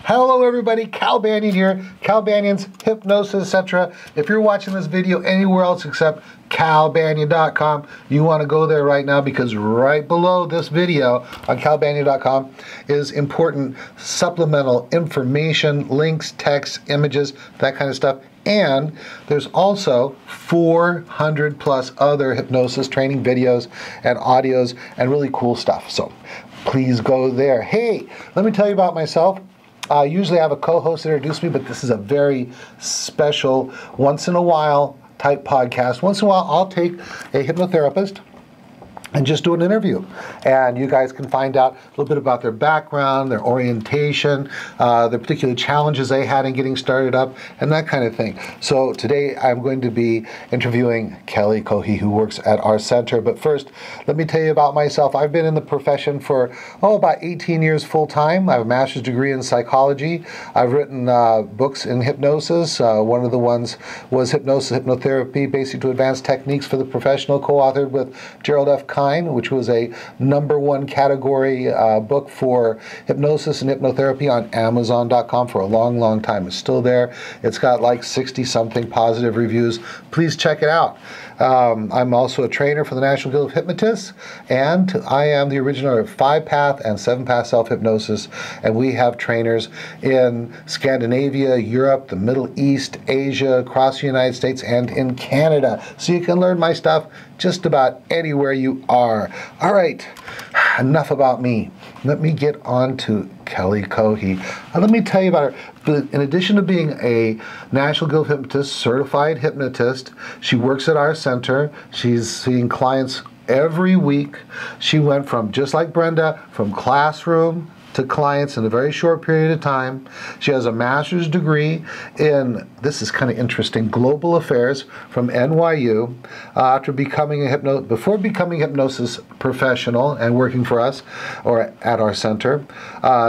Hello everybody, Cal Banyan here, Cal Banyan's Hypnosis Center. If you're watching this video anywhere else except calbanyan.com, you want to go there right now, because right below this video on calbanyan.com is important supplemental information, links, text, images, that kind of stuff. And there's also 400 plus other hypnosis training videos and audios and really cool stuff. So please go there. Hey, let me tell you about myself. Usually I have a co-host introduce me, but this is a very special, once in a while type podcast. Once in a while I'll take a hypnotherapist and just do an interview. And you guys can find out a little bit about their background, their orientation, the particular challenges they had in getting started up, and that kind of thing. So today I'm going to be interviewing Kelly Cohee, who works at our center. But first, let me tell you about myself. I've been in the profession for, about 18 years full-time. I have a master's degree in psychology. I've written books in hypnosis. One of the ones was Hypnosis, Hypnotherapy, Basic to Advanced Techniques for the Professional, co-authored with Gerald F. which was a #1 category book for hypnosis and hypnotherapy on Amazon.com for a long, long time. It's still there. It's got like 60-something positive reviews. Please check it out. I'm also a trainer for the National Guild of Hypnotists, and I am the originator of 5-path and 7-path self-hypnosis, and we have trainers in Scandinavia, Europe, the Middle East, Asia, across the United States, and in Canada. So you can learn my stuff just about anywhere you are. All right, enough about me. Let me get on to Kelly Cohee. Let me tell you about her. But in addition to being a National Guild of Hypnotists certified hypnotist, she works at our center. She's seeing clients every week. She went from, just like Brenda, from classroom to clients in a very short period of time. She has a master's degree in, this is kind of interesting, global affairs from NYU. Before becoming a hypnosis professional and working for us or at our center,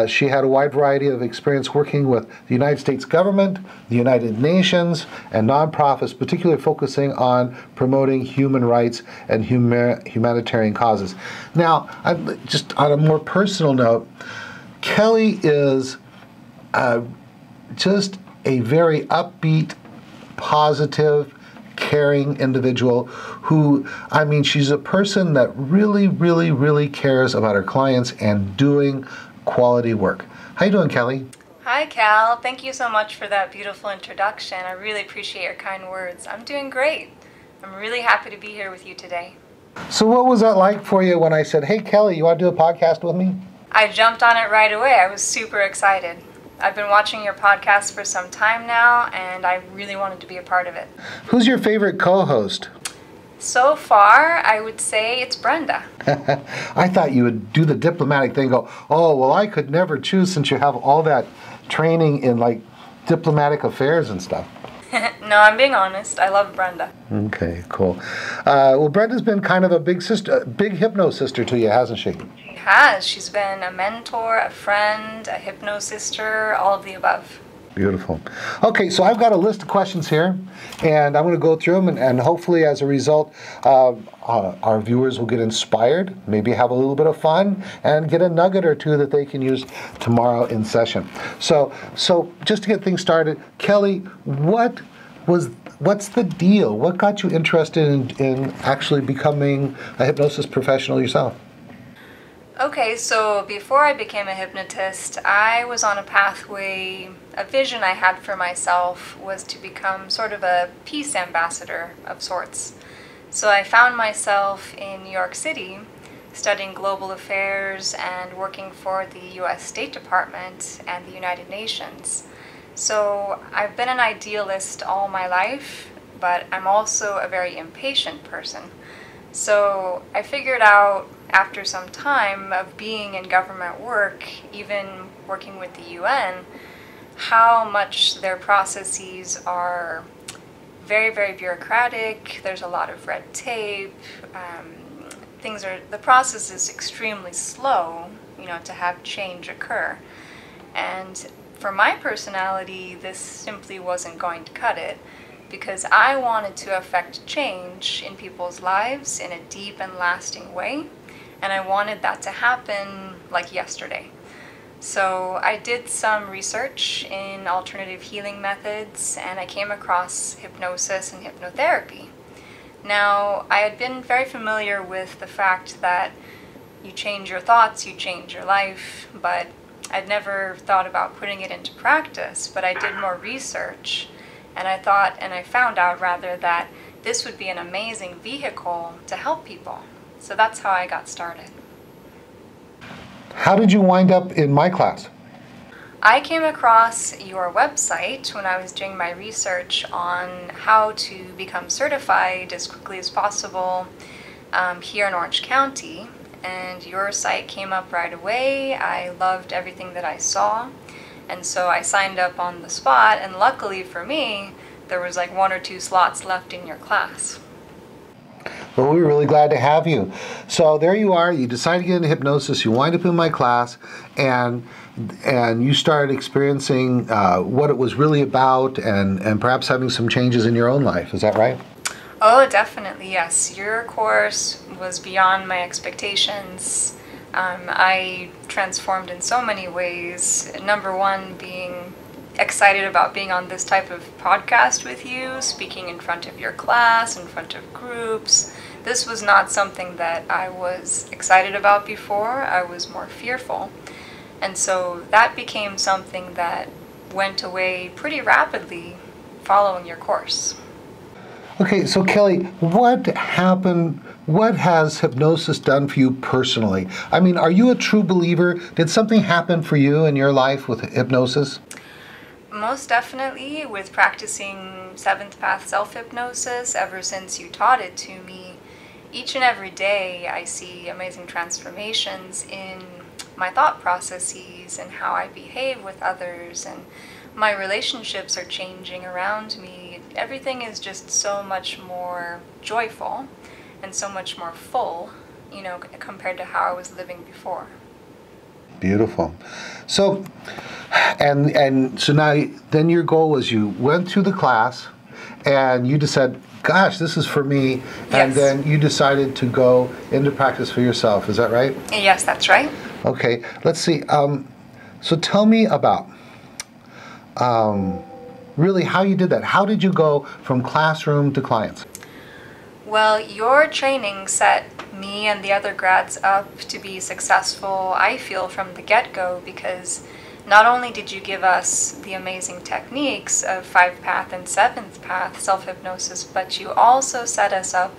she had a wide variety of experience working with the United States government, the United Nations, and nonprofits, particularly focusing on promoting human rights and humanitarian causes. Now, just on a more personal note, Kelly is just a very upbeat, positive, caring individual who, she's a person that really, really, really cares about her clients and doing quality work. How you doing, Kelly? Hi, Cal. Thank you so much for that beautiful introduction. I really appreciate your kind words. I'm doing great. I'm really happy to be here with you today. So what was that like for you when I said, hey, Kelly, you want to do a podcast with me? I jumped on it right away. I was super excited. I've been watching your podcast for some time now, and I really wanted to be a part of it. Who's your favorite co-host? So far, I would say it's Brenda. I thought you would do the diplomatic thing, go, oh, well, I could never choose since you have all that training in, like, diplomatic affairs and stuff. No, I'm being honest. I love Brenda. Okay, cool. Well, Brenda's been kind of a big hypno sister to you, hasn't she? She has. She's been a mentor, a friend, a hypno sister, all of the above. Beautiful. Okay, so I've got a list of questions here, and I'm going to go through them, and hopefully as a result, our viewers will get inspired, maybe have a little bit of fun, and get a nugget or two that they can use tomorrow in session. So just to get things started, Kelly, what's the deal? What got you interested in actually becoming a hypnosis professional yourself? Okay, so before I became a hypnotist, I was on a pathway. A vision I had for myself was to become sort of a peace ambassador of sorts. So I found myself in New York City studying global affairs and working for the US State Department and the United Nations. So I've been an idealist all my life, but I'm also a very impatient person. So I figured out after some time of being in government work, even working with the UN, how much their processes are very, very bureaucratic. There's a lot of red tape. The process is extremely slow, to have change occur. And for my personality, this simply wasn't going to cut it, because I wanted to affect change in people's lives in a deep and lasting way, and I wanted that to happen like yesterday. So I did some research in alternative healing methods, and I came across hypnosis and hypnotherapy. Now, I had been very familiar with the fact that you change your thoughts, you change your life, but I'd never thought about putting it into practice. But I did more research, and I found out rather, that this would be an amazing vehicle to help people. So that's how I got started. How did you wind up in my class? I came across your website when I was doing my research on how to become certified as quickly as possible here in Orange County, and your site came up right away. I loved everything that I saw, and so I signed up on the spot, and luckily for me, there was like 1 or 2 slots left in your class. Well, we were really glad to have you. So there you are, you decided to get into hypnosis, you wind up in my class, and you started experiencing what it was really about, and perhaps having some changes in your own life. Is that right? Oh, definitely, yes. Your course was beyond my expectations. I transformed in so many ways. Number one, being excited about being on this type of podcast with you, speaking in front of your class, in front of groups. This was not something that I was excited about before. I was more fearful. And so that became something that went away pretty rapidly following your course. Okay, so Kelly, what happened? What has hypnosis done for you personally? I mean, are you a true believer? Did something happen for you in your life with hypnosis? Most definitely, with practicing 7th Path self-hypnosis ever since you taught it to me, each and every day I see amazing transformations in my thought processes and how I behave with others, and my relationships are changing around me. Everything is just so much more joyful and so much more full, you know, compared to how I was living before. Beautiful. So, and so now, then your goal was you went through the class and you just said, gosh, this is for me. And Yes. then you decided to go into practice for yourself. Is that right? Yes, that's right. Okay, let's see. So tell me about really how you did that. How did you go from classroom to clients? Well, your training set me and the other grads up to be successful, I feel, from the get-go, because not only did you give us the amazing techniques of 5th Path and 7th Path self-hypnosis, but you also set us up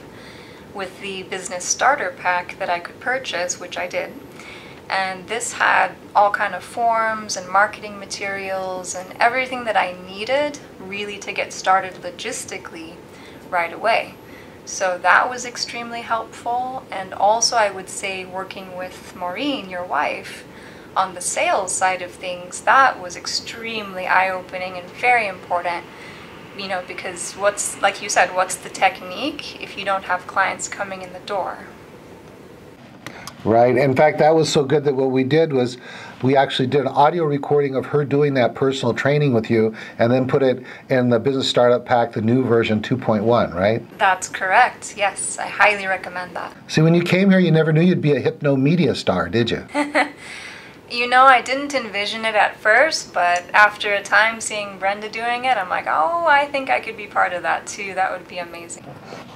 with the business starter pack that I could purchase, which I did. And this had all kind of forms and marketing materials and everything that I needed really to get started logistically right away. So that was extremely helpful. And also, I would say, working with Maureen, your wife, on the sales side of things, that was extremely eye-opening and very important, you know, because like you said, what's the technique if you don't have clients coming in the door? Right. In fact, that was so good that what we did was we actually did an audio recording of her doing that personal training with you, and then put it in the Business Startup Pack, the new version 2.1, right? That's correct. Yes, I highly recommend that. See, when you came here, you never knew you'd be a hypno media star, did you? You know, I didn't envision it at first, but after a time seeing Brenda doing it, I'm like, oh, I think I could be part of that too. That would be amazing.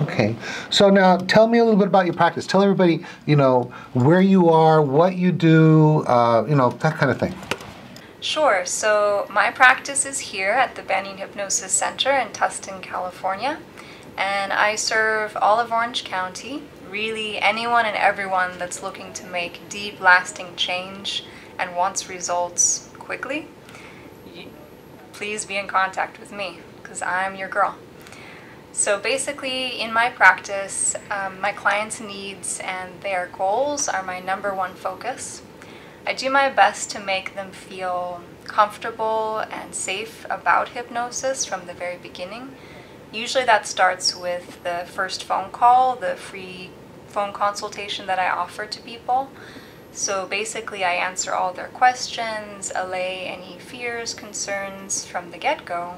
Okay. So now tell me a little bit about your practice. Tell everybody, you know, where you are, what you do, you know, that kind of thing. Sure. So my practice is here at the Banyan Hypnosis Center in Tustin, California, and I serve all of Orange County, really anyone and everyone that's looking to make deep, lasting change and wants results quickly. Please be in contact with me, because I'm your girl. So basically, in my practice, my clients' needs and their goals are my #1 focus. I do my best to make them feel comfortable and safe about hypnosis from the very beginning. Usually that starts with the first phone call, the free phone consultation that I offer to people. So basically, I answer all their questions, allay any fears, concerns from the get-go,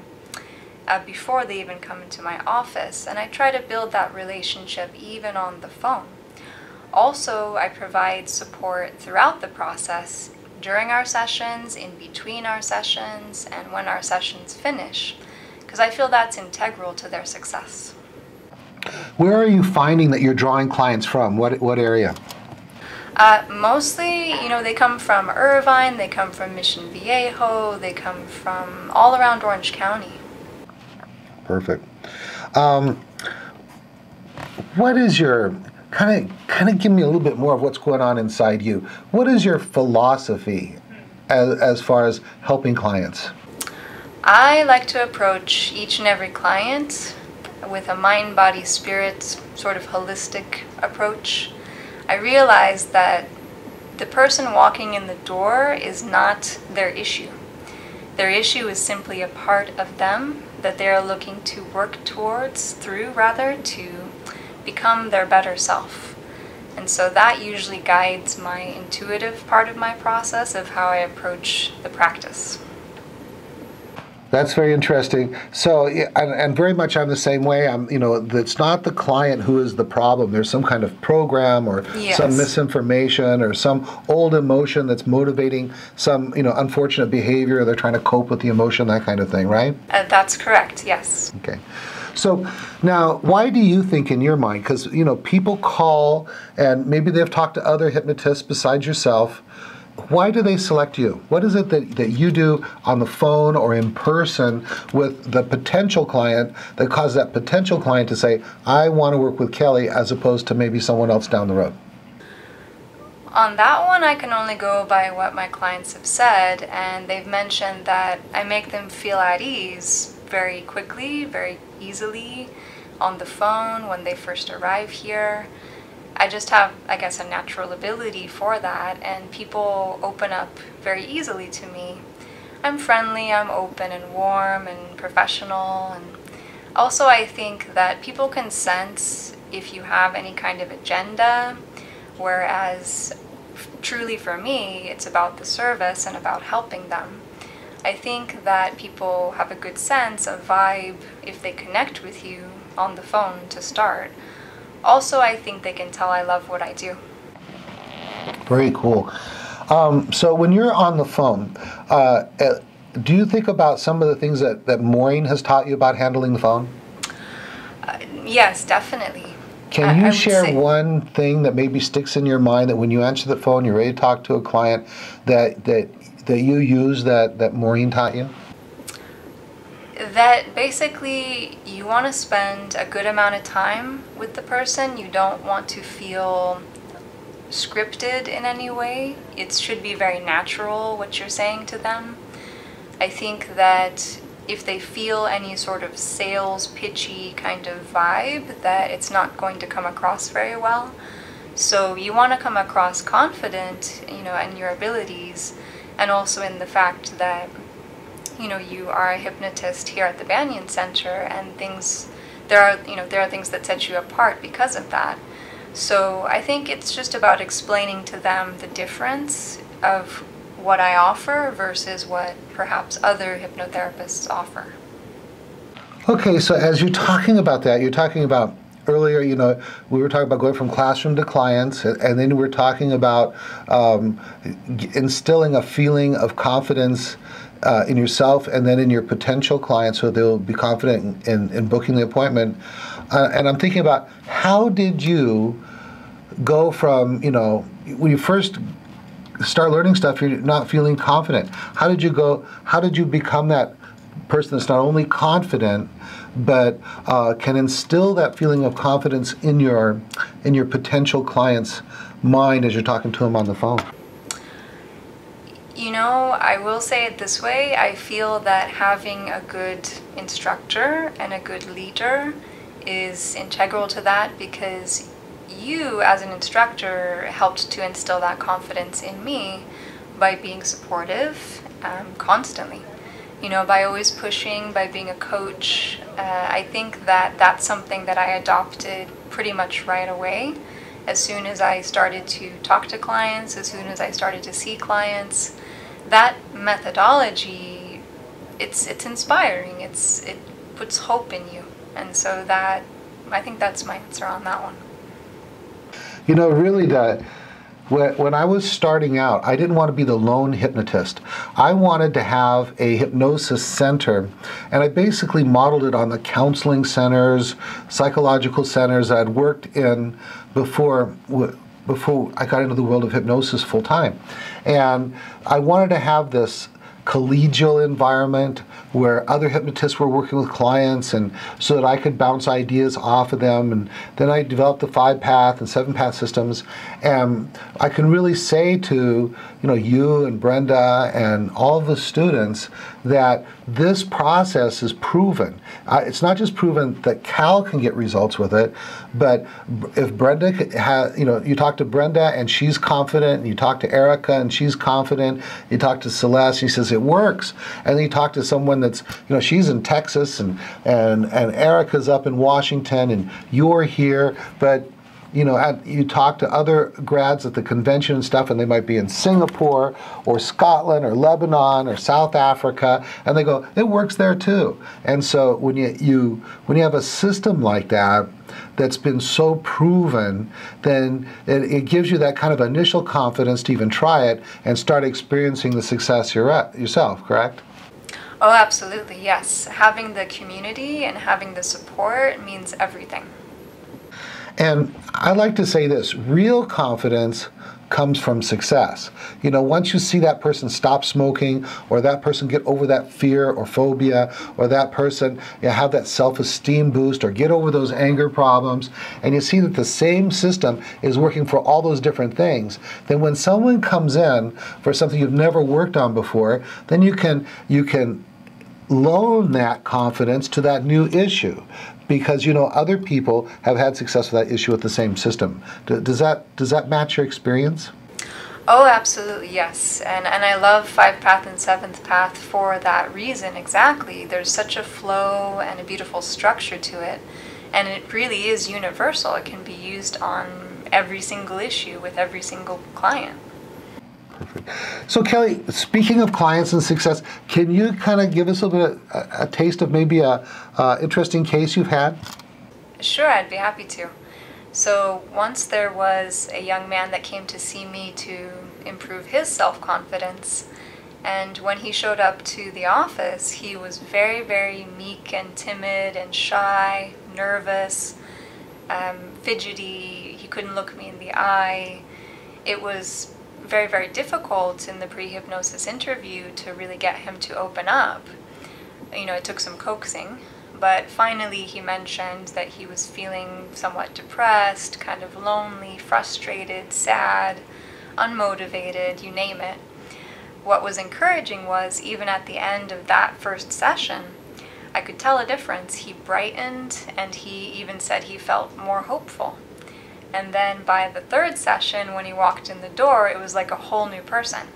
before they even come into my office, and I try to build that relationship even on the phone. Also, I provide support throughout the process during our sessions, in between our sessions, and when our sessions finish, because I feel that's integral to their success. Where are you finding that you're drawing clients from? What area? Mostly, they come from Irvine, they come from Mission Viejo, they come from all around Orange County. Perfect. What is your, kind of give me a little bit more of what's going on inside you. What is your philosophy as far as helping clients? I like to approach each and every client with a mind, body, spirit, sort of holistic approach. I realize that the person walking in the door is not their issue. Their issue is simply a part of them that they are looking to work to become their better self. And so that usually guides my intuitive part of my process of how I approach the practice. That's very interesting. So, and very much I'm the same way. It's not the client who is the problem. There's some kind of program or some misinformation or some old emotion that's motivating some, unfortunate behavior. They're trying to cope with the emotion, that kind of thing, right? That's correct, yes. Okay. So now, why do you think in your mind, because, people call and maybe they've talked to other hypnotists besides yourself, why do they select you? What is it that you do on the phone or in person with the potential client that causes that potential client to say, I want to work with Kelly, as opposed to maybe someone else down the road? On that one, I can only go by what my clients have said, and they've mentioned that I make them feel at ease very quickly, very easily on the phone when they first arrive here. I just have, I guess, a natural ability for that, and people open up very easily to me. I'm friendly, I'm open and warm and professional, and also I think that people can sense if you have any kind of agenda, whereas truly for me, it's about the service and about helping them. I think that people have a good sense of vibe if they connect with you on the phone to start. Also, I think they can tell I love what I do. Very cool. So when you're on the phone, do you think about some of the things that Maureen has taught you about handling the phone? Yes, definitely. Can you share one thing that maybe sticks in your mind, that when you answer the phone, you're ready to talk to a client, that you use that Maureen taught you? That basically you want to spend a good amount of time with the person. You don't want to feel scripted in any way. It should be very natural what you're saying to them. I think that if they feel any sort of sales pitchy kind of vibe, that it's not going to come across very well. So you want to come across confident, in your abilities, and also in the fact that you are a hypnotist here at the Banyan Center, and there are things that set you apart because of that. So I think it's just about explaining to them the difference of what I offer versus what perhaps other hypnotherapists offer. Okay, so as you're talking about that, you're talking about earlier, we were talking about going from classroom to clients, and then we're talking about instilling a feeling of confidence in yourself and then in your potential clients, so they'll be confident in booking the appointment. And I'm thinking about, how did you go from, when you first start learning stuff, you're not feeling confident. How did you become that person that's not only confident, but can instill that feeling of confidence in your potential client's mind as you're talking to them on the phone? I will say it this way. I feel that having a good instructor and a good leader is integral to that, because you, as an instructor, helped to instill that confidence in me by being supportive constantly. By always pushing, by being a coach. I think that that's something that I adopted pretty much right away. As soon as I started to talk to clients, as soon as I started to see clients, that methodology, it's inspiring. It puts hope in you, and so I think that's my answer on that one. Really, when I was starting out, I didn't want to be the lone hypnotist. I wanted to have a hypnosis center, and I basically modeled it on the counseling centers, psychological centers I'd worked in before I got into the world of hypnosis full time. And I wanted to have this collegial environment where other hypnotists were working with clients, and so that I could bounce ideas off of them. And then I developed the 5-path and 7-path systems, and I can really say to you and Brenda and all of the students that this process is proven. It's not just proven that Cal can get results with it, but if Brenda has, you talk to Brenda and she's confident, and you talk to Erica and she's confident, you talk to Celeste, she says it works, and then you talk to someone that's, she's in Texas and Erica's up in Washington and you're here, but you talk to other grads at the convention and stuff, and they might be in Singapore or Scotland or Lebanon or South Africa, and they go, it works there too. And so when you have a system like that that's been so proven, then it gives you that kind of initial confidence to even try it and start experiencing the success yourself, correct? Oh, absolutely, yes. Having the community and having the support means everything. And I like to say this, real confidence comes from success. Once you see that person stop smoking, or that person get over that fear or phobia, or that person have that self-esteem boost, or get over those anger problems, and you see that the same system is working for all those different things, then when someone comes in for something you've never worked on before, then you can loan that confidence to that new issue, because other people have had success with that issue with the same system. Does that match your experience? Oh, absolutely, yes. And I love 5-path and 7th path for that reason, exactly. There's such a flow and a beautiful structure to it, and it really is universal. It can be used on every single issue with every single client. Perfect. So Kelly, speaking of clients and success, can you kind of give us a bit of a taste of maybe a interesting case you've had? Sure, I'd be happy to. So once there was a young man that came to see me to improve his self-confidence, and when he showed up to the office, he was very, very meek and timid and shy, nervous, fidgety. He couldn't look me in the eye. It was very, very difficult in the pre-hypnosis interview to really get him to open up. It took some coaxing, but finally he mentioned that he was feeling somewhat depressed, kind of lonely, frustrated, sad, unmotivated, you name it. What was encouraging was, even at the end of that first session, I could tell a difference. He brightened, and he even said he felt more hopeful. And then by the third session, when he walked in the door, it was like a whole new person.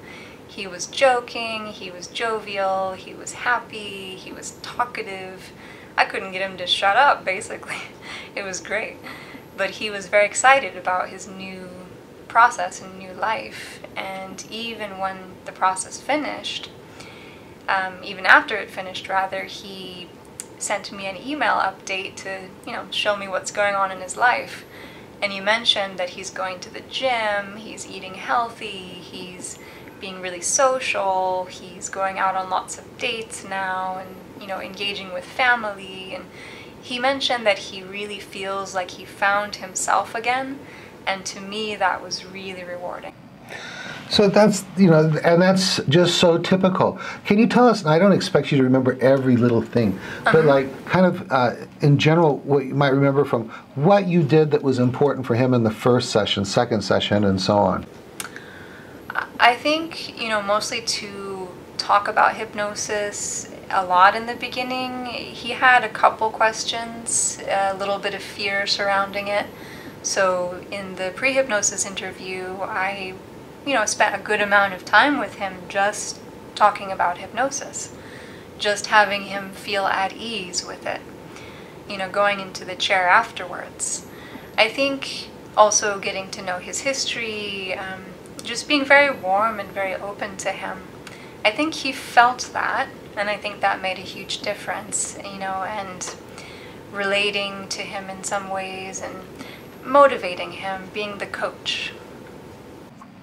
He was joking, he was jovial, he was happy, he was talkative. I couldn't get him to shut up, basically. It was great. But he was very excited about his new process and new life. And even when the process finished, even after it finished rather, he sent me an email update to, show me what's going on in his life. And you mentioned that he's going to the gym, he's eating healthy, he's being really social, he's going out on lots of dates now, and engaging with family. And he mentioned that he really feels like he found himself again, and to me that was really rewarding. So that's, and that's just so typical. Can you tell us, and I don't expect you to remember every little thing, but like kind of in general, what you might remember from what you did that was important for him in the first session, second session, and so on? I think, mostly to talk about hypnosis a lot in the beginning. He had a couple questions, a little bit of fear surrounding it. So in the pre-hypnosis interview, I spent a good amount of time with him just talking about hypnosis, just having him feel at ease with it, going into the chair afterwards. I think also getting to know his history, just being very warm and very open to him. I think he felt that, and I think that made a huge difference, and relating to him in some ways and motivating him, being the coach.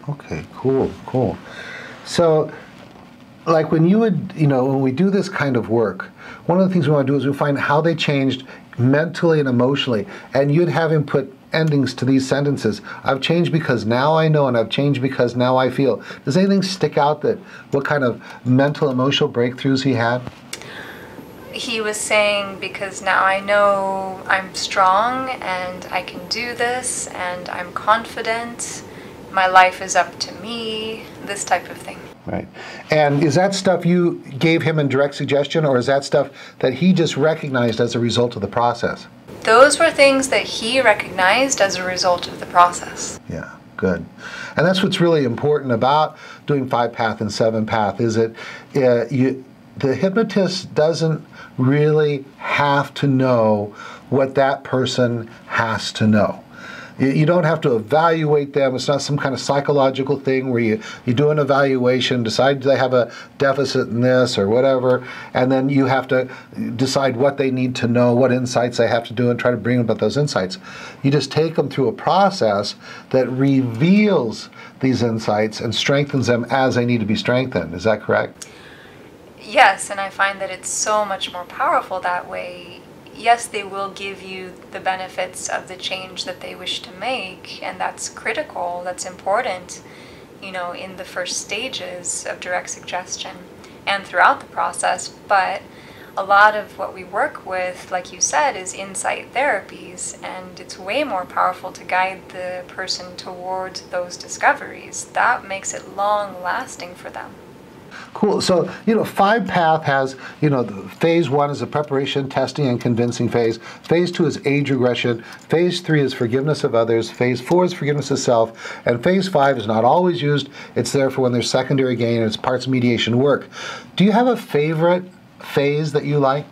Okay, cool, cool. So, like when you would, when we do this kind of work, one of the things we want to do is we find how they changed mentally and emotionally. And you'd have him put endings to these sentences. I've changed because now I know, and I've changed because now I feel. Does anything stick out that what kind of mental, emotional breakthroughs he had? He was saying, because now I know I'm strong and I can do this and I'm confident, my life is up to me, this type of thing. Right. And is that stuff you gave him in direct suggestion, or is that stuff that he just recognized as a result of the process? Those were things that he recognized as a result of the process. Yeah, good. And that's what's really important about doing 5-path and 7-path, is that the hypnotist doesn't really have to know what that person has to know. You don't have to evaluate them. It's not some kind of psychological thing where you do an evaluation, decide they have a deficit in this or whatever, and then you have to decide what they need to know, what insights they have to do, and try to bring about those insights. You just take them through a process that reveals these insights and strengthens them as they need to be strengthened. Is that correct? Yes, and I find that it's so much more powerful that way. Yes, they will give you the benefits of the change that they wish to make, and that's critical, that's important, in the first stages of direct suggestion and throughout the process. But a lot of what we work with, like you said, is insight therapies, and it's way more powerful to guide the person towards those discoveries. That makes it long-lasting for them. Cool. So, 5-path has, the phase 1 is the preparation, testing, and convincing phase. Phase 2 is age regression. Phase 3 is forgiveness of others. Phase 4 is forgiveness of self. And phase 5 is not always used. It's there for when there's secondary gain and it's parts mediation work. Do you have a favorite phase that you like?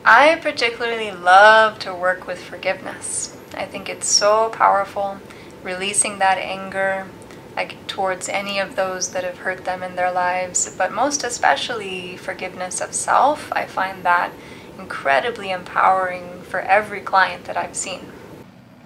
I particularly love to work with forgiveness. I think it's so powerful, releasing that anger towards any of those that have hurt them in their lives, but most especially forgiveness of self. I find that incredibly empowering for every client that I've seen.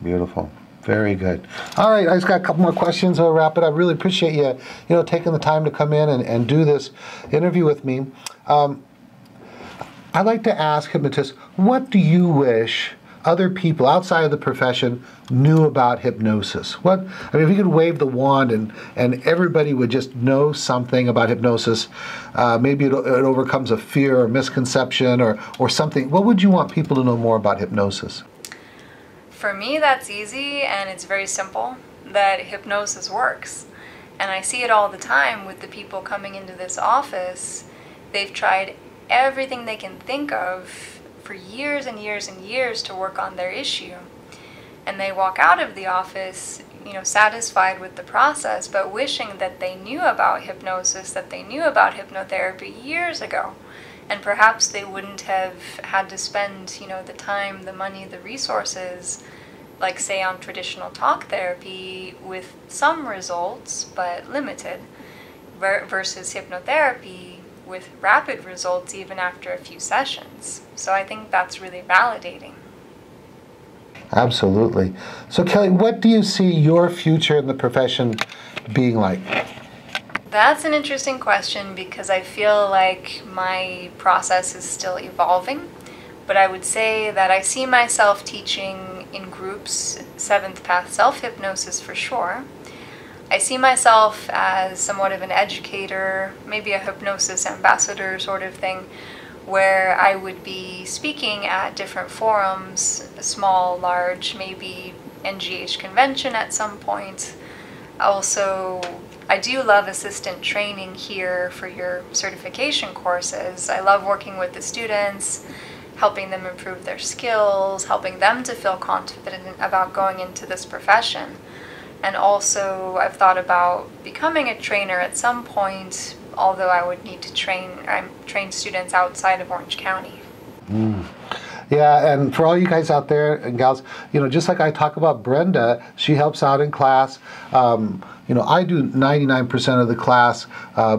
Beautiful. Very good. All right, I just got a couple more questions. I'll wrap it. I really appreciate you, taking the time to come in and do this interview with me. I'd like to ask hypnotists, what do you wish other people outside of the profession knew about hypnosis? If you could wave the wand and everybody would just know something about hypnosis, maybe it overcomes a fear or misconception or something, what would you want people to know more about hypnosis? For me, that's easy, and it's very simple, that hypnosis works. And I see it all the time with the people coming into this office. They've tried everything they can think of for years and years and years to work on their issue. And they walk out of the office, satisfied with the process, but wishing that they knew about hypnosis, that they knew about hypnotherapy years ago. And perhaps they wouldn't have had to spend, the time, the money, the resources, like say on traditional talk therapy with some results, but limited, versus hypnotherapy with rapid results even after a few sessions. So I think that's really validating. Absolutely. So Kelly, what do you see your future in the profession being like? That's an interesting question, because I feel like my process is still evolving. But I would say that I see myself teaching in groups 7th path self-hypnosis for sure. I see myself as somewhat of an educator, maybe a hypnosis ambassador sort of thing, where I would be speaking at different forums, small, large, maybe NGH convention at some point. Also, I do love assistant training here for your certification courses. I love working with the students, helping them improve their skills, helping them to feel confident about going into this profession. And also, I've thought about becoming a trainer at some point, although I would need to train students outside of Orange County. Yeah, and for all you guys out there and gals, you know, just like I talk about Brenda, she helps out in class. You know, I do 99% of the class.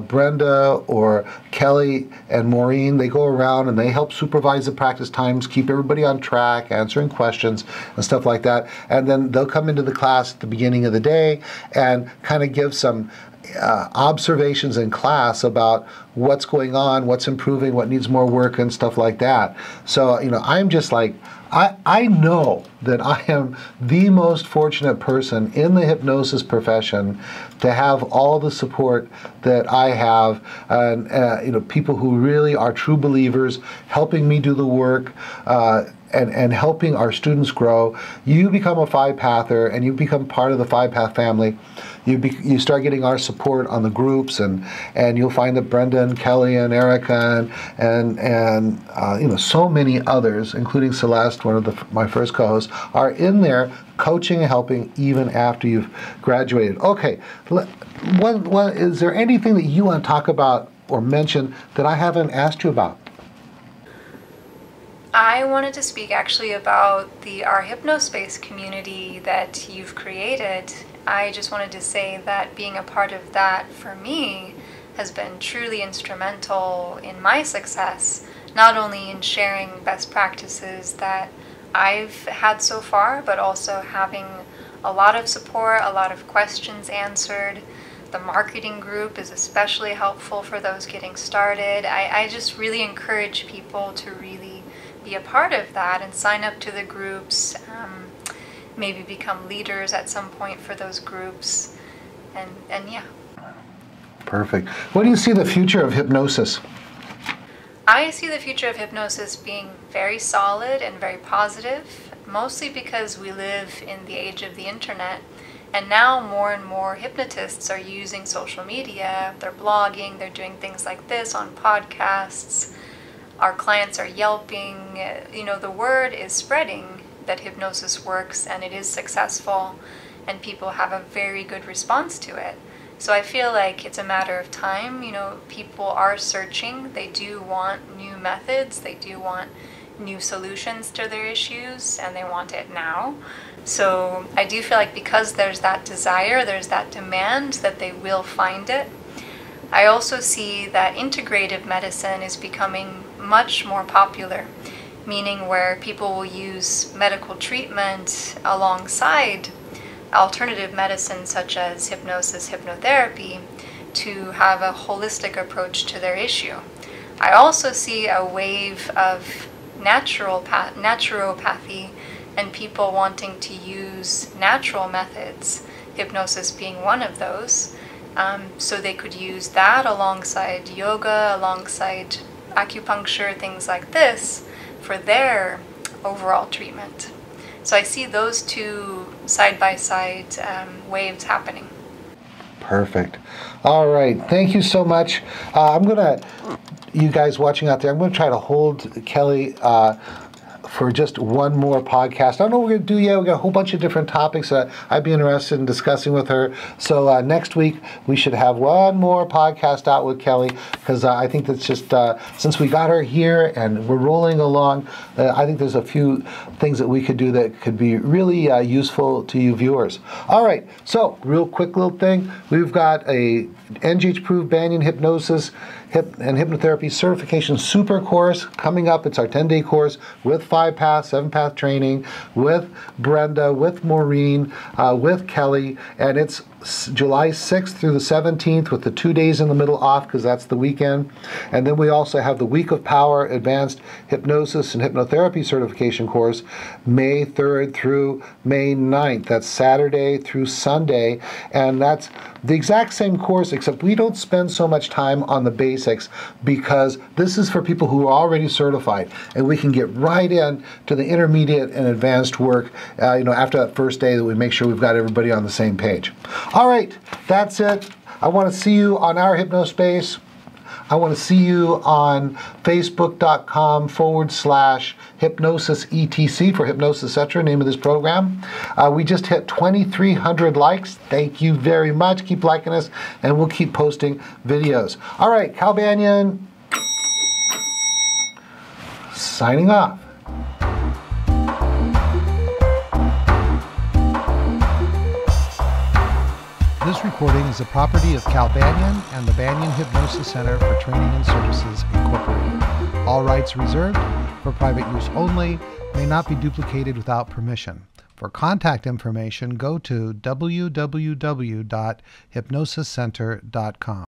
Brenda or Kelly and Maureen, they go around and they help supervise the practice times, keep everybody on track, answering questions and stuff like that. And then they'll come into the class at the beginning of the day and kind of give some observations in class about what's going on, what's improving, what needs more work and stuff like that. So, you know, I'm just like, I know that I am the most fortunate person in the hypnosis profession to have all the support that I have, and you know, people who really are true believers helping me do the work, and helping our students grow. You become a 5-pather and you become part of the 5-path family. You start getting our support on the groups, and you'll find that Brenda and Kelly and Erica and you know, so many others, including Celeste, one of my first co-hosts, are in there coaching and helping even after you've graduated. Okay, is there anything that you want to talk about or mention that I haven't asked you about? I wanted to speak actually about our Hypnospace community that you've created. I just wanted to say that being a part of that for me has been truly instrumental in my success, not only in sharing best practices that I've had so far, but also having a lot of support, a lot of questions answered. The marketing group is especially helpful for those getting started. I just really encourage people to really be a part of that and sign up to the groups, maybe become leaders at some point for those groups, and yeah. Perfect. What do you see the future of hypnosis? I see the future of hypnosis being very solid and very positive, mostly because we live in the age of the internet, and now more and more hypnotists are using social media. They're blogging, they're doing things like this on podcasts. Our clients are yelping. You know, the word is spreading that hypnosis works and it is successful, and people have a very good response to it. So I feel like it's a matter of time. You know, people are searching. They do want new methods. They do want new solutions to their issues, and they want it now. So I do feel like because there's that desire, there's that demand, that they will find it. I also see that integrative medicine is becoming much more popular, meaning where people will use medical treatment alongside alternative medicine such as hypnosis, hypnotherapy, to have a holistic approach to their issue. I also see a wave of naturopathy and people wanting to use natural methods, hypnosis being one of those. So they could use that alongside yoga, alongside acupuncture, things like this, for their overall treatment. So I see those two side-by-side waves happening. Perfect. All right. Thank you so much. You guys watching out there, I'm going to try to hold Kelly for just one more podcast. I don't know what we're going to do yet. We've got a whole bunch of different topics that I'd be interested in discussing with her. So next week, we should have one more podcast out with Kelly, because I think that's just, since we got her here and we're rolling along, I think there's a few things that we could do that could be really useful to you viewers. All right, so real quick little thing. We've got a NGH-approved Banyan Hypnosis and Hypnotherapy Certification Super Course coming up. It's our 10-day course with 5-path, 7-path training, with Brenda, with Maureen, with Kelly, and it's July 6th through the 17th with the 2 days in the middle off because that's the weekend. And then we also have the Week of Power Advanced Hypnosis and Hypnotherapy Certification course May 3rd through May 9th. That's Saturday through Sunday, and that's the exact same course, except we don't spend so much time on the basics because this is for people who are already certified, and we can get right in to the intermediate and advanced work, after that first day, that we make sure we've got everybody on the same page. All right, that's it. I want to see you on our Hypnospace. I want to see you on Facebook.com/hypnosis etc for Hypnosis Etc, name of this program. We just hit 2,300 likes. Thank you very much. Keep liking us, and we'll keep posting videos. All right, Cal Banyan signing off. This recording is the property of Cal Banyan and the Banyan Hypnosis Center for Training and Services, Incorporated. All rights reserved, for private use only, may not be duplicated without permission. For contact information, go to www.hypnosiscenter.com.